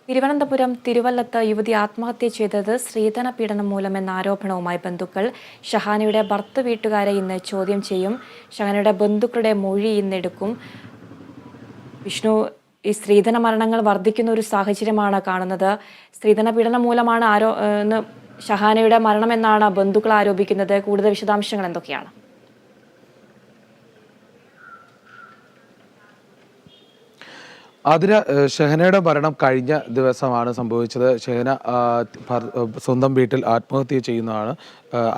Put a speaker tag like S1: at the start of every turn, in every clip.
S1: തിരുവനന്തപുരം തിരുവല്ലത്ത് യുവതി ആത്മഹത്യ ചെയ്തത് സ്ത്രീധന പീഡനം മൂലമെന്ന ആരോപണവുമായി ബന്ധുക്കൾ ഷഹാനയുടെ ഭർത്തൃ വീട്ടുകാരെ ഇന്ന് ചോദ്യം ചെയ്യും. ഷഹാനയുടെ ബന്ധുക്കളുടെ മൊഴി ഇന്നെടുക്കും. വിഷ്ണു, ഈ സ്ത്രീധന മരണങ്ങൾ വർദ്ധിക്കുന്ന ഒരു സാഹചര്യമാണ് കാണുന്നത്. സ്ത്രീധന പീഡനം മൂലമാണ് ഷഹാനയുടെ മരണമെന്നാണ് ബന്ധുക്കൾ ആരോപിക്കുന്നത്. കൂടുതൽ വിശദാംശങ്ങൾ എന്തൊക്കെയാണ്?
S2: ഷെഹനയുടെ മരണം കഴിഞ്ഞ ദിവസമാണ് സംഭവിച്ചത്. ഷെഹന സ്വന്തം വീട്ടിൽ ആത്മഹത്യ ചെയ്യുന്നതാണ്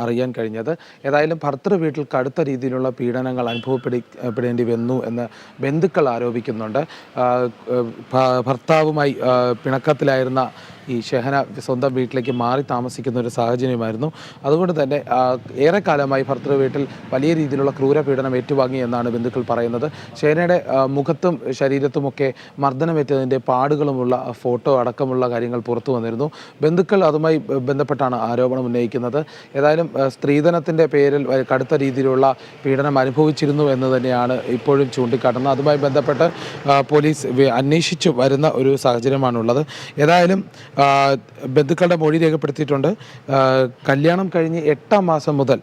S2: അറിയാൻ കഴിഞ്ഞത്. ഏതായാലും ഭർത്തൃ വീട്ടിൽ കടുത്ത രീതിയിലുള്ള പീഡനങ്ങൾ അനുഭവപ്പെടേണ്ടി വന്നു എന്ന് ബന്ധുക്കൾ ആരോപിക്കുന്നുണ്ട്. ഭർത്താവുമായി പിണക്കത്തിലായിരുന്ന ഈ ഷെഹന സ്വന്തം വീട്ടിലേക്ക് മാറി താമസിക്കുന്ന ഒരു സാഹചര്യമായിരുന്നു. അതുകൊണ്ട് തന്നെ ഏറെക്കാലമായി ഭർത്തൃ വീട്ടിൽ വലിയ രീതിയിലുള്ള ക്രൂരപീഡനം ഏറ്റുവാങ്ങി എന്നാണ് ബന്ധുക്കൾ പറയുന്നത്. ഷെഹനയുടെ മുഖത്തും ശരീരത്തുമൊക്കെ മർദ്ദനമേറ്റതിൻ്റെ പാടുകളുമുള്ള ഫോട്ടോ അടക്കമുള്ള കാര്യങ്ങൾ പുറത്തു വന്നിരുന്നു. ബന്ധുക്കൾ അതുമായി ബന്ധപ്പെട്ടാണ് ആരോപണം ഉന്നയിക്കുന്നത്. ഏതായാലും സ്ത്രീധനത്തിൻ്റെ പേരിൽ കടുത്ത രീതിയിലുള്ള പീഡനം അനുഭവിച്ചിരുന്നു എന്ന് തന്നെയാണ് ഇപ്പോഴും ചൂണ്ടിക്കാട്ടുന്നത്. അതുമായി ബന്ധപ്പെട്ട് പോലീസ് അന്വേഷിച്ചു വരുന്ന ഒരു സാഹചര്യമാണുള്ളത്. ഏതായാലും ബന്ധുക്കളുടെ മൊഴി രേഖപ്പെടുത്തിയിട്ടുണ്ട്. കല്യാണം കഴിഞ്ഞ് 8ാം മാസം മുതൽ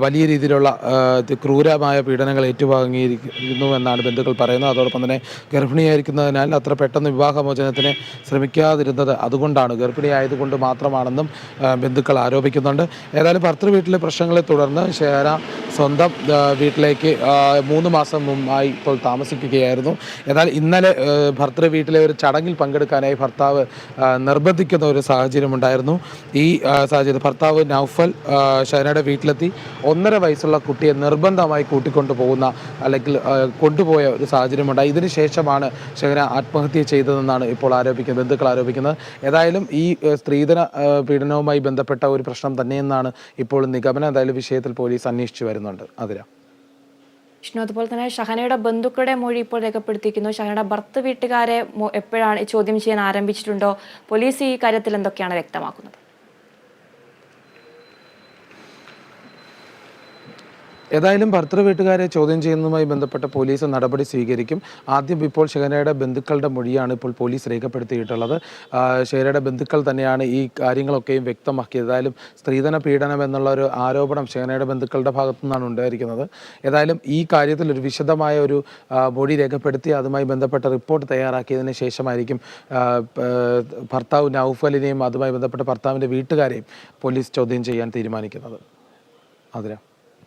S2: വലിയ രീതിയിലുള്ള ക്രൂരമായ പീഡനങ്ങൾ ഏറ്റുവാങ്ങിയിരിക്കുന്നു എന്നാണ് ബന്ധുക്കൾ പറയുന്നത്. അതോടൊപ്പം തന്നെ ഗർഭിണിയായിരിക്കുന്നതിനാൽ അത്ര പെട്ടെന്ന് വിവാഹമോചനത്തിന് ശ്രമിക്കാതിരുന്നത് അതുകൊണ്ടാണ്, ഗർഭിണിയായതുകൊണ്ട് മാത്രമാണെന്നും ബന്ധുക്കൾ ആരോപിക്കുന്നുണ്ട്. ഏതായാലും ഭർത്തൃ വീട്ടിലെ പ്രശ്നങ്ങളെ തുടർന്ന് ഷെഹന സ്വന്തം വീട്ടിലേക്ക് 3 മാസം മുമ്പായി ഇപ്പോൾ താമസിക്കുകയായിരുന്നു. എന്നാൽ ഇന്നലെ ഭർത്തൃ വീട്ടിലെ ഒരു ചടങ്ങിൽ പങ്കെടുക്കാനായി ഭർത്താവ് നിർബന്ധിക്കുന്ന ഒരു സാഹചര്യമുണ്ടായിരുന്നു. ഈ സാഹചര്യം ഭർത്താവ് നൗഫൽ ഷെഹനയുടെ വീട്ടിലെത്തി 1.5 വയസ്സുള്ള കുട്ടിയെ നിർബന്ധമായി കൂട്ടിക്കൊണ്ടു പോകുന്ന അല്ലെങ്കിൽ കൊണ്ടുപോയ ഒരു സാഹചര്യമുണ്ടായി. ഇതിന് ശേഷമാണ് ഷെഹന ആത്മഹത്യ ചെയ്തതെന്നാണ് ഇപ്പോൾ ബന്ധുക്കൾ ആരോപിക്കുന്നത്. ഏതായാലും ഈ സ്ത്രീധന പീഡനവുമായി ബന്ധപ്പെട്ട ഒരു പ്രശ്നം തന്നെയെന്നാണ് ഇപ്പോൾ നിഗമനം. എന്തായാലും വിഷയത്തിൽ പോലീസ് അന്വേഷിച്ചു വരുന്നുണ്ട്.
S1: വിഷ്ണു, അതുപോലെ തന്നെ ഷഹനയുടെ ബന്ധുക്കളുടെ മൊഴി ഇപ്പോൾ രേഖപ്പെടുത്തിയിരിക്കുന്നു. ഷഹനയുടെ ഭർത്തൃ വീട്ടുകാരെ എപ്പോഴാണ് ചോദ്യം ചെയ്യാൻ ആരംഭിച്ചിട്ടുണ്ടോ? പോലീസ് ഈ കാര്യത്തിൽ എന്തൊക്കെയാണ് വ്യക്തമാക്കുന്നത്?
S2: ഏതായാലും ഭർത്തൃ വീട്ടുകാരെ ചോദ്യം ചെയ്യുന്നതുമായി ബന്ധപ്പെട്ട പോലീസ് നടപടി സ്വീകരിക്കും. ആദ്യം ഇപ്പോൾ ഷെഹനയുടെ ബന്ധുക്കളുടെ മൊഴിയാണ് ഇപ്പോൾ പോലീസ് രേഖപ്പെടുത്തിയിട്ടുള്ളത്. ഷെഹനയുടെ ബന്ധുക്കൾ തന്നെയാണ് ഈ കാര്യങ്ങളൊക്കെയും വ്യക്തമാക്കിയത്. ഏതായാലും സ്ത്രീധന പീഡനം എന്നുള്ള ഒരു ആരോപണം ഷെഹനയുടെ ബന്ധുക്കളുടെ ഭാഗത്തു നിന്നാണ് ഉണ്ടായിരിക്കുന്നത്. ഏതായാലും ഈ കാര്യത്തിൽ ഒരു വിശദമായ ഒരു മൊഴി രേഖപ്പെടുത്തി അതുമായി ബന്ധപ്പെട്ട റിപ്പോർട്ട് തയ്യാറാക്കിയതിന് ശേഷമായിരിക്കും ഭർത്താവ് നൗഫലിനെയും അതുമായി ബന്ധപ്പെട്ട ഭർത്താവിൻ്റെ വീട്ടുകാരെയും പോലീസ് ചോദ്യം ചെയ്യാൻ തീരുമാനിക്കുന്നത്.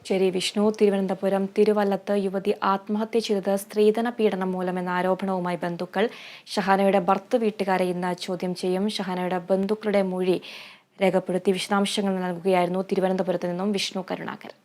S1: ശരി വിഷ്ണു, തിരുവനന്തപുരം തിരുവല്ലത്ത് യുവതി ആത്മഹത്യ ചെയ്തത് സ്ത്രീധന പീഡനം മൂലമെന്ന ആരോപണവുമായി ബന്ധുക്കൾ ഷഹാനയുടെ ഭർത്തൃ വീട്ടുകാരെ ഇന്ന് ചോദ്യം ചെയ്യും. ഷഹാനയുടെ ബന്ധുക്കളുടെ മൊഴി രേഖപ്പെടുത്തി വിശദാംശങ്ങൾ നൽകുകയായിരുന്നു തിരുവനന്തപുരത്ത് നിന്നും വിഷ്ണു കരുണാകരൻ.